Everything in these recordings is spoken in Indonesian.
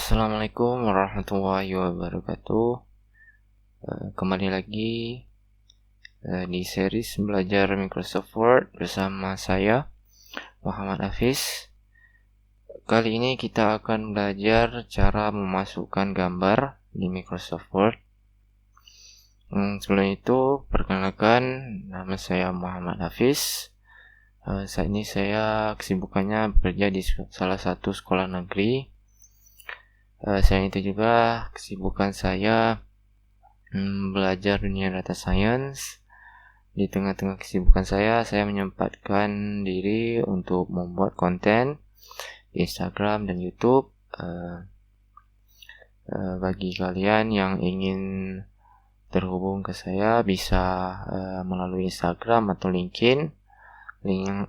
Assalamualaikum warahmatullahi wabarakatuh. Kembali lagi di series belajar Microsoft Word bersama saya Muhammad Hafiz. Kali ini kita akan belajar cara memasukkan gambar di Microsoft Word. Sebelum itu, perkenalkan, nama saya Muhammad Hafiz. Saat ini saya kesibukannya bekerja di salah satu sekolah negeri. Selain itu juga kesibukan saya belajar dunia data science. Di tengah-tengah kesibukan saya menyempatkan diri untuk membuat konten di Instagram dan YouTube. Bagi kalian yang ingin terhubung ke saya bisa melalui Instagram atau LinkedIn.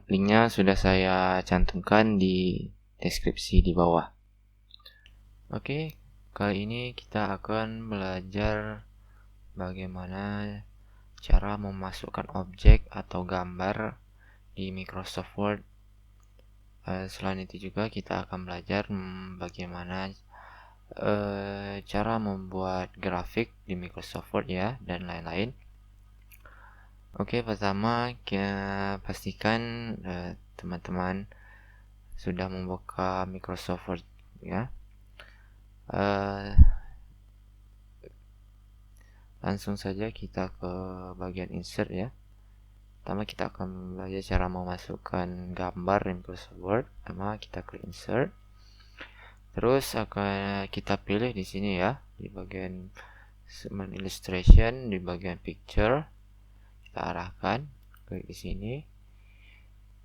Linknya sudah saya cantumkan di deskripsi di bawah. Oke, kali ini kita akan belajar bagaimana cara memasukkan objek atau gambar di Microsoft Word. Selain itu juga kita akan belajar bagaimana cara membuat grafik di Microsoft Word ya, dan lain-lain. Oke, pertama kita pastikan teman-teman sudah membuka Microsoft Word ya. Langsung saja kita ke bagian insert ya. Pertama kita akan belajar cara memasukkan gambar di Microsoft Word. Pertama kita klik insert. Terus akan kita pilih di sini ya, di bagian Summon Illustration, di bagian Picture. Kita arahkan klik di sini.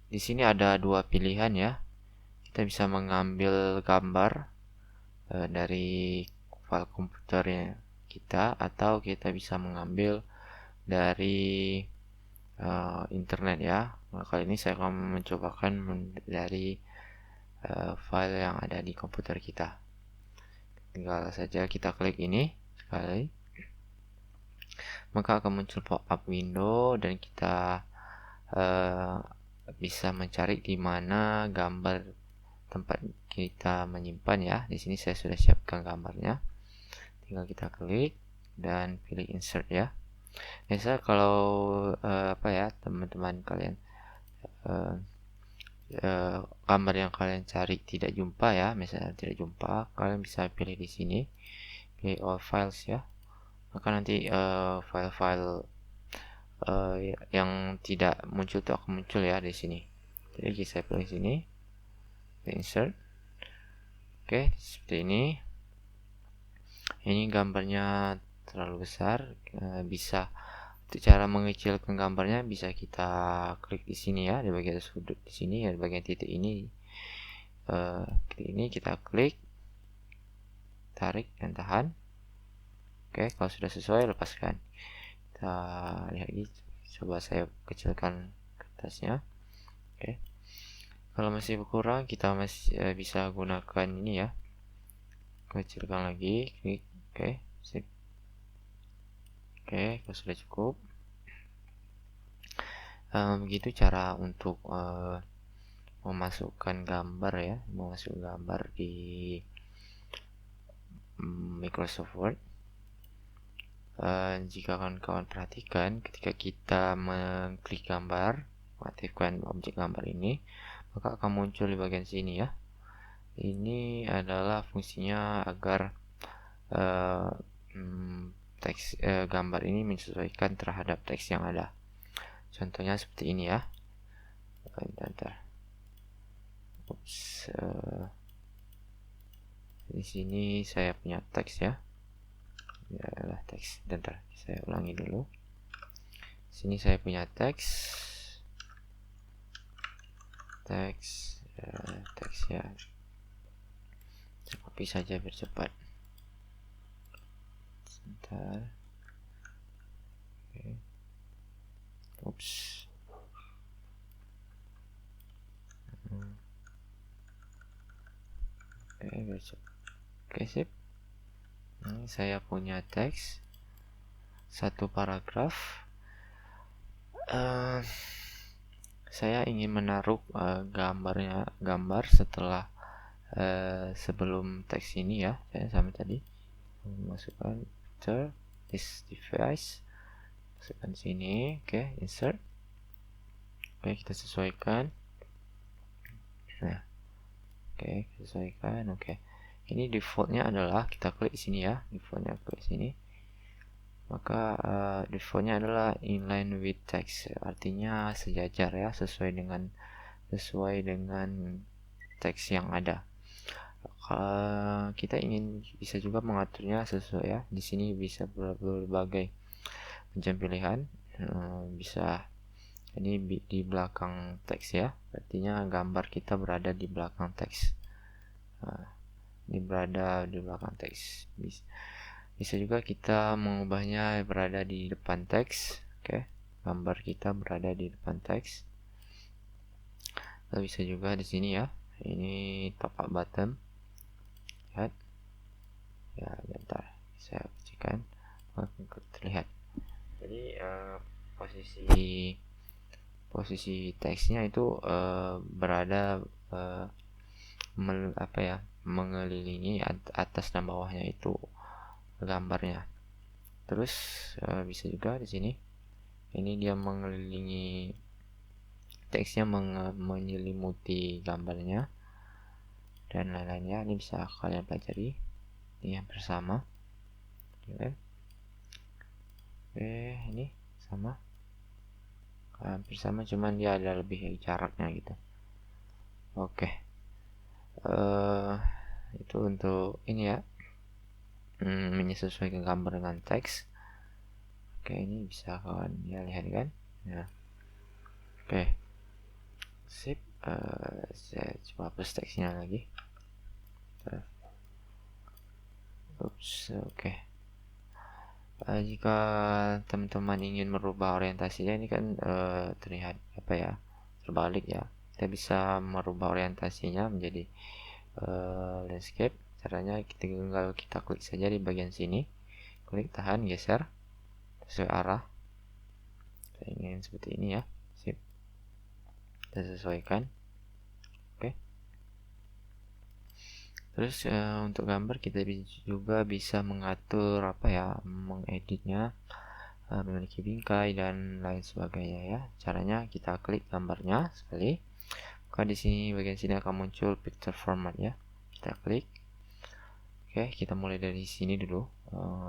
Di sini ada dua pilihan ya. Kita bisa mengambil gambar dari file komputernya kita, atau kita bisa mengambil dari internet ya. Kali ini saya akan mencobakan dari file yang ada di komputer kita. Tinggal saja kita klik ini sekali, maka akan muncul pop-up window dan kita bisa mencari di mana gambar tempat kita menyimpan ya. Di sini saya sudah siapkan gambarnya. Tinggal kita klik dan pilih insert ya. Biasa kalau teman-teman kalian gambar yang kalian cari tidak jumpa ya, misalnya tidak jumpa, kalian bisa pilih di sini, pilih all files ya. Maka nanti file-file yang tidak muncul itu akan muncul ya di sini. Jadi saya pilih sini, insert. Oke, seperti ini. Ini gambarnya terlalu besar, bisa untuk cara mengecilkan gambarnya bisa kita klik di sini ya, di bagian sudut di sini ya, di bagian titik ini. Ini kita klik, tarik dan tahan. Oke, kalau sudah sesuai lepaskan. Kita lihat lagi, coba saya kecilkan kertasnya. Oke, kalau masih kurang kita masih bisa gunakan ini ya, kecilkan lagi, klik. Oke, sip. Oke, kalau sudah cukup. Begitu cara untuk memasukkan gambar ya, memasukkan gambar di Microsoft Word. Jika kawan-kawan perhatikan, ketika kita mengklik gambar, mengaktifkan objek gambar ini, maka akan muncul di bagian sini ya. Ini adalah fungsinya agar teks gambar ini menyesuaikan terhadap teks yang ada. Contohnya seperti ini ya. Di sini saya punya teks ya. Adalah teks. Saya ulangi dulu. Sini saya punya teks. Teks ya. Saya copy saja biar cepat. Sebentar. Oke. Oops. Oke, sip. Ini saya punya teks satu paragraf. Saya ingin menaruh gambar setelah sebelum teks ini ya, saya sama tadi masukkan filter this device, masukkan sini. Oke, insert. Oke, kita sesuaikan. Nah, oke, sesuaikan. Oke, ini defaultnya adalah, kita klik sini ya, defaultnya klik sini, maka defaultnya adalah inline with text, artinya sejajar ya, sesuai dengan teks yang ada. Kita ingin bisa juga mengaturnya sesuai ya, di sini bisa berbagai macam pilihan. Bisa ini di belakang teks ya, artinya gambar kita berada di belakang teks. Ini berada di belakang teks. Bisa juga kita mengubahnya berada di depan teks. Oke, gambar kita berada di depan teks. Lalu bisa juga di sini ya, ini top up button. Lihat ya, bentar saya kecilkan, terlihat. Jadi posisi teksnya itu berada mengelilingi atas dan bawahnya itu gambarnya. Terus bisa juga di sini, ini dia mengelilingi teksnya, menyelimuti gambarnya dan lain-lainnya. Ini bisa kalian pelajari ini yang bersama. Oke, ini sama, hampir sama, cuman dia ada lebih jaraknya gitu. Oke, itu untuk ini ya, menyesuaikan gambar dengan teks. Oke, ini bisa kawan ya lihat kan ya. Oke, sip. Saya coba hapus teksnya lagi. Oke. Jika teman-teman ingin merubah orientasinya, ini kan terlihat terbalik ya. Kita bisa merubah orientasinya menjadi landscape. Caranya tinggal kita klik saja di bagian sini, klik, tahan, geser sesuai arah. Saya ingin seperti ini ya. Sip, kita sesuaikan. Oke. Terus untuk gambar kita juga bisa mengatur mengeditnya, memiliki bingkai dan lain sebagainya ya. Caranya kita klik gambarnya sekali, maka di sini bagian sini akan muncul picture format ya. Kita klik. Oke, kita mulai dari sini dulu.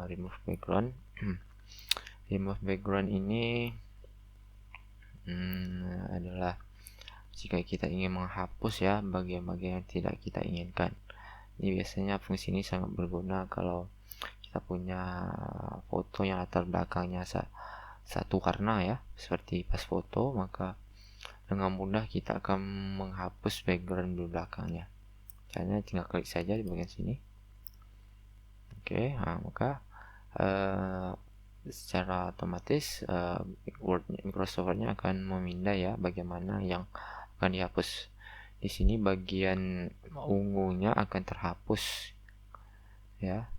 Remove background. Remove background ini adalah jika kita ingin menghapus ya bagian-bagian yang tidak kita inginkan. Ini biasanya fungsi ini sangat berguna kalau kita punya foto yang latar belakangnya satu warna ya, seperti pas foto, maka dengan mudah kita akan menghapus background di belakangnya. Caranya tinggal klik saja di bagian sini. Oke, maka secara otomatis Microsoft Word-nya akan memindai ya bagaimana yang akan dihapus. Di sini bagian ungunya akan terhapus ya,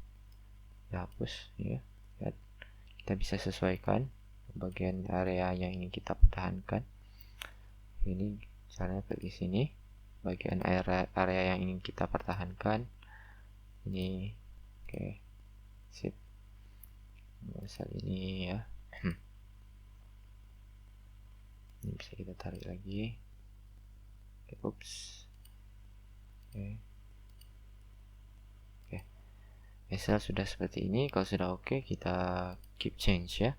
dihapus ya. Kita bisa sesuaikan bagian area yang ingin kita pertahankan. Ini caranya klik di sini, bagian area yang ingin kita pertahankan ini. Oke, sip. Misal ini ya. Ini bisa kita tarik lagi. Oke, Oke. Misal sudah seperti ini. Kalau sudah oke, kita keep change ya.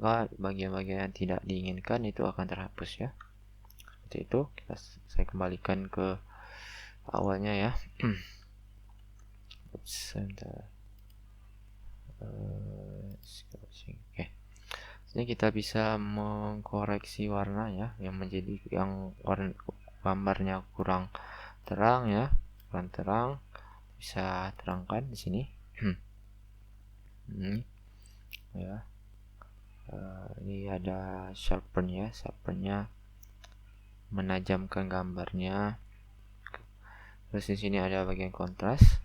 Maka bagian-bagian yang tidak diinginkan itu akan terhapus ya. Seperti itu. Saya kembalikan ke awalnya ya. Sebentar. Oke. Ini kita bisa mengkoreksi warna ya, yang menjadi warna gambarnya kurang terang ya, kurang terang, bisa terangkan di sini. Ya. Ini ada sharpennya menajamkan gambarnya. Terus di sini ada bagian kontras,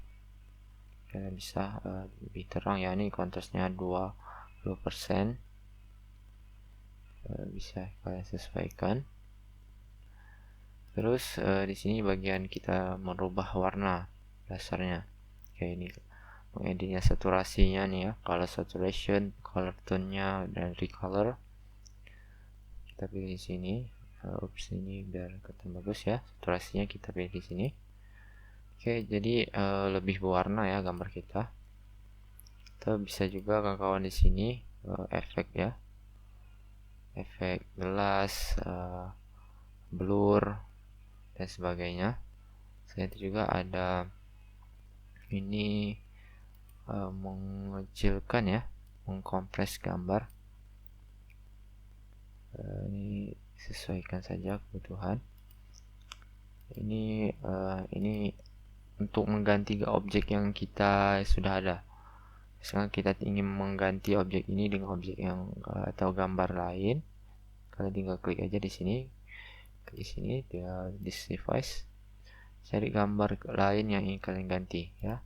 kalian bisa lebih terang ya, ini kontrasnya 20%. Bisa kalian sesuaikan. Terus di sini bagian kita merubah warna dasarnya. Kayak ini, mengeditnya saturasinya nih ya, color saturation, color tone-nya, dan recolor. Kita pilih di sini. Ini biar kelihatan bagus ya. Saturasinya kita pilih di sini. Oke, jadi lebih berwarna ya gambar kita. Kita bisa juga kawan-kawan di sini efek ya, efek gelas, blur dan sebagainya. Selain itu juga ada ini mengecilkan ya, mengkompres gambar. Ini sesuaikan saja kebutuhan. Ini untuk mengganti objek yang kita sudah ada. Misalkan kita ingin mengganti objek ini dengan objek yang atau gambar lain, kalian tinggal klik aja di sini. Klik di sini, dia this device, cari gambar lain yang ingin kalian ganti ya.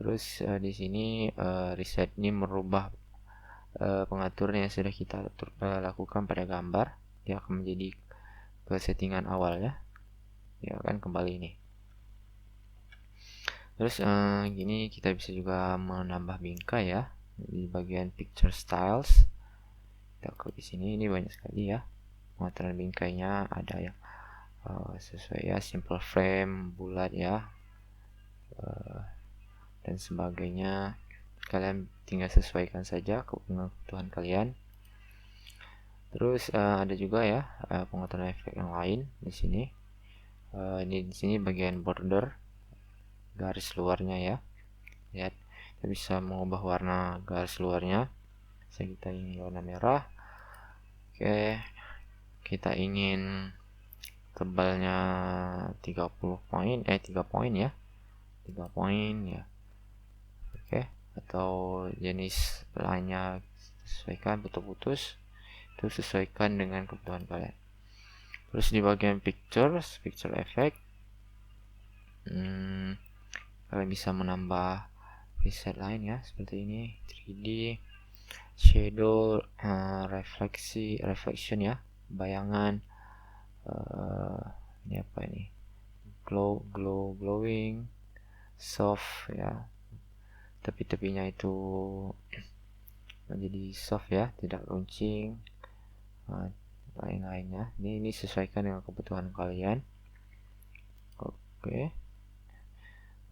Terus di sini reset ini merubah pengaturan yang sudah kita lakukan pada gambar. Dia akan menjadi ke settingan awal ya. Dia akan kembali ini. Terus gini kita bisa juga menambah bingkai ya di bagian picture styles. Kita klik di sini, ini banyak sekali ya pengaturan bingkainya. Ada yang sesuai ya, simple frame, bulat ya, dan sebagainya. Kalian tinggal sesuaikan saja kebutuhan kalian. Terus ada juga ya pengaturan efek yang lain di sini. Ini di sini bagian border, garis luarnya ya. Lihat, kita bisa mengubah warna garis luarnya. Misalnya kita ingin warna merah. Oke, kita ingin tebalnya 3 poin ya. 3 poin ya. Oke, atau jenis lainnya sesuaikan, putus-putus. Itu sesuaikan dengan kebutuhan kalian. Terus di bagian picture effect, kalian bisa menambah preset lain ya, seperti ini, 3D, shadow, reflection ya, bayangan, ini apa ini, glowing, soft ya, tepi-tepinya itu menjadi soft ya, tidak runcing, lain-lainnya. Ini sesuaikan dengan kebutuhan kalian. Oke.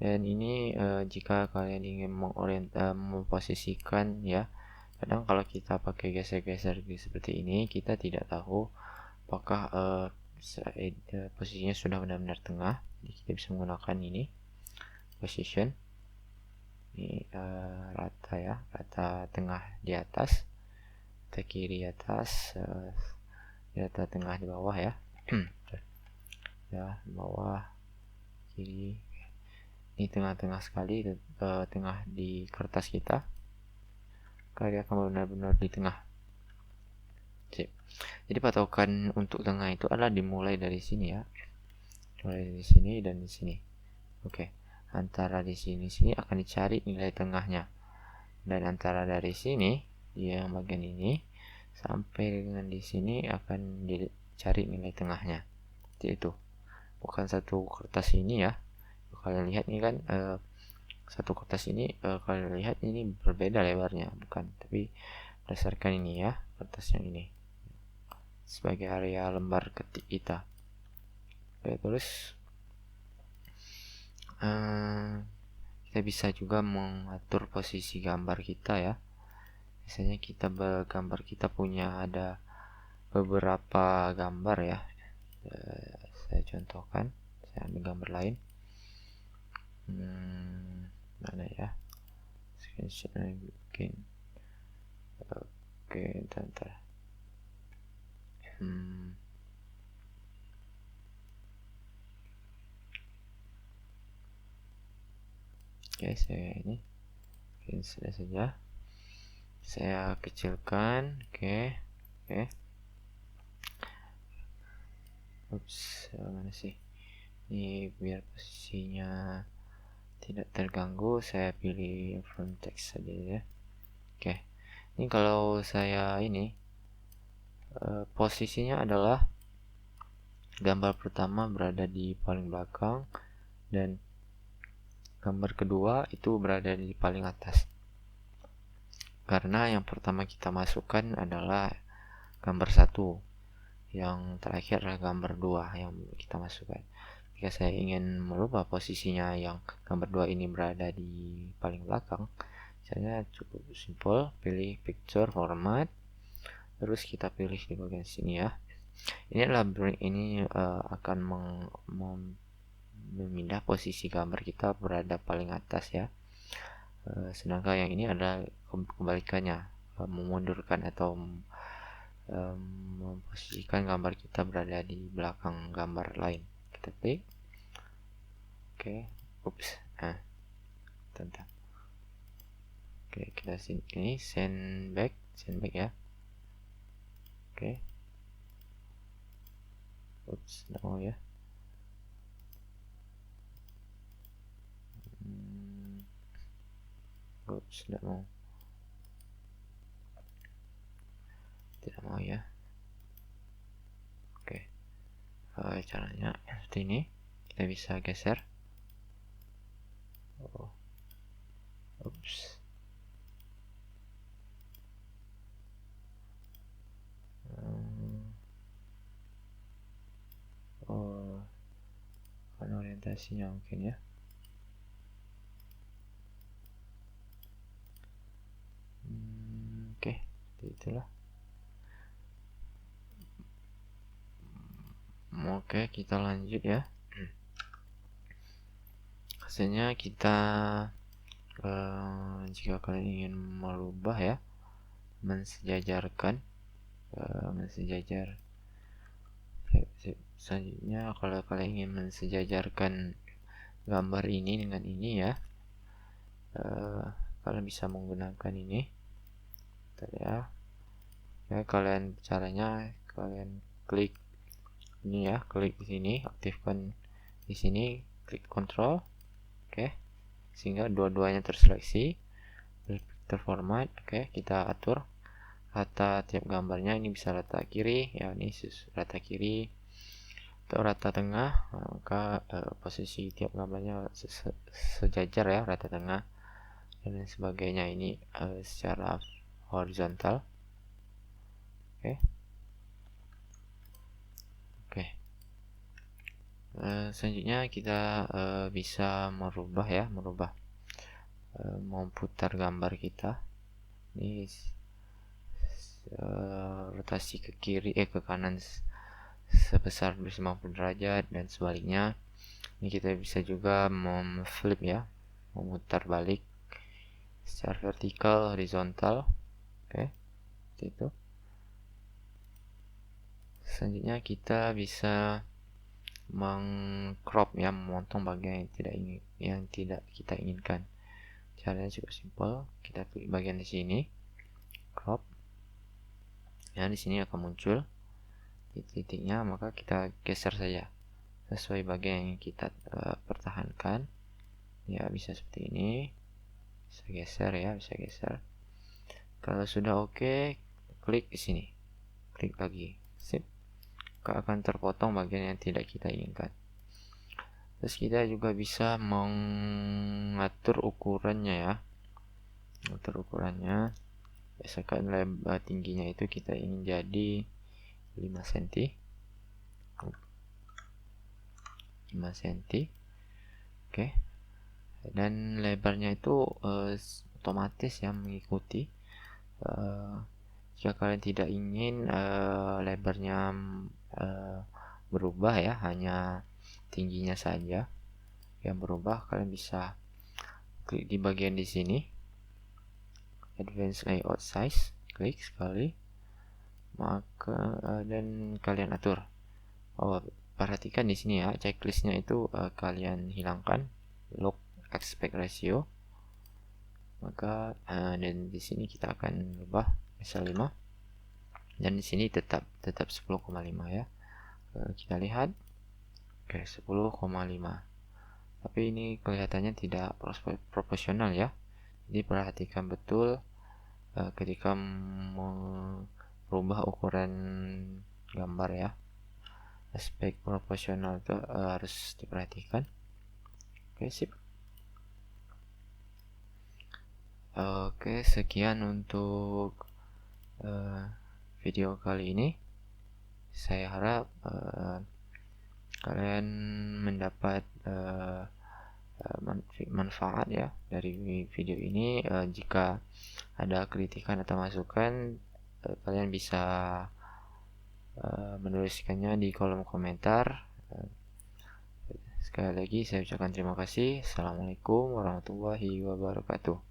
Dan ini jika kalian ingin memposisikan ya, kadang kalau kita pakai geser-geser seperti ini, kita tidak tahu apakah posisinya sudah benar-benar tengah. Jadi kita bisa menggunakan ini position, ini rata ya, rata tengah di atas, rata kiri atas, rata tengah di bawah ya. Ya, bawah, kiri. Ini tengah-tengah sekali, tengah di kertas kita. Kalian akan benar-benar di tengah. Sip. Jadi patokan untuk tengah itu adalah dimulai dari sini ya. Mulai dari sini dan di sini. Oke. Antara di sini akan dicari nilai tengahnya. Dan antara dari sini, yang bagian ini sampai dengan di sini akan dicari nilai tengahnya. Jadi itu. Bukan satu kertas ini ya. Kalian lihat ini kan satu kertas ini kalian lihat ini berbeda lebarnya, bukan, tapi berdasarkan ini ya, kertas yang ini sebagai area lembar ketik kita. Oke, terus kita bisa juga mengatur posisi gambar kita ya. Biasanya gambar kita punya ada beberapa gambar ya. Saya contohkan, saya ambil gambar lain. Mana ya, screenshot bikin. Oke, bentar. Oke, saya ini sudah saja saya kecilkan. Oke. Mana sih ini, biar posisinya tidak terganggu, saya pilih front text saja ya. Oke, ini kalau saya ini posisinya adalah gambar pertama berada di paling belakang dan gambar kedua itu berada di paling atas, karena yang pertama kita masukkan adalah gambar 1, yang terakhir adalah gambar 2 yang kita masukkan. Jika saya ingin merubah posisinya yang gambar 2 ini berada di paling belakang, saya cukup simpel, pilih picture format, terus kita pilih di bagian sini ya. Ini adalah ini akan memindah posisi gambar kita berada paling atas ya. Sedangkan yang ini adalah kebalikannya, memundurkan atau memposisikan gambar kita berada di belakang gambar lain. Kita klik, oke, tentang, oke, kita sini send back ya, oke, nggak mau ya, tidak mau ya. Oke, caranya seperti ini, kita bisa geser. Kan orientasinya mungkin ya. Oke, itulah. Oke, kita lanjut ya. Hasilnya kita jika kalian ingin merubah ya, mensejajarkan, mensejajar. Selanjutnya kalau kalian ingin mensejajarkan gambar ini dengan ini ya, kalian bisa menggunakan ini. Bentar ya. Caranya kalian klik ini ya, klik di sini, aktifkan di sini, klik Ctrl, oke, sehingga dua-duanya terseleksi. Picture format, oke, kita atur rata tiap gambarnya. Ini bisa rata kiri ya, ini rata kiri atau rata tengah, maka posisi tiap gambarnya sejajar ya, rata tengah dan lain sebagainya. Ini secara horizontal, oke. Selanjutnya kita bisa merubah memutar gambar kita. Ini rotasi ke kiri ke kanan sebesar 50 derajat dan sebaliknya. Ini kita bisa juga memflip ya, memutar balik secara vertikal, horizontal, oke, seperti itu. Selanjutnya kita bisa mengcrop ya, memotong bagian yang tidak kita inginkan. Caranya cukup simpel, kita klik bagian di sini, crop. Ya, di sini akan muncul titiknya, maka kita geser saja sesuai bagian yang kita pertahankan. Ya, bisa seperti ini. Bisa geser ya, bisa geser. Kalau sudah oke, klik di sini. Klik lagi. Sip. Akan terpotong bagian yang tidak kita inginkan. Terus kita juga bisa mengatur ukurannya ya. Atur ukurannya. Biasakan lebar tingginya itu kita ingin jadi 5 cm. 5 cm. Oke. Dan lebarnya itu otomatis ya, mengikuti. Jika kalian tidak ingin lebarnya berubah ya, hanya tingginya saja yang berubah, kalian bisa klik di bagian di sini, Advanced Layout Size, klik sekali, maka dan kalian atur. Perhatikan di sini ya, checklistnya itu kalian hilangkan, Look Aspect Ratio, maka dan di sini kita akan ubah misal 5, dan di sini tetap 10,5 ya. Kita lihat, oke, 10,5. Tapi ini kelihatannya tidak proporsional ya. Jadi perhatikan betul ketika merubah ukuran gambar ya. aspek proporsional itu harus diperhatikan. Oke, sip. Oke, sekian untuk video kali ini. Saya harap kalian mendapat manfaat ya dari video ini. Jika ada kritikan atau masukan, kalian bisa menuliskannya di kolom komentar. Sekali lagi saya ucapkan terima kasih. Assalamualaikum warahmatullahi wabarakatuh.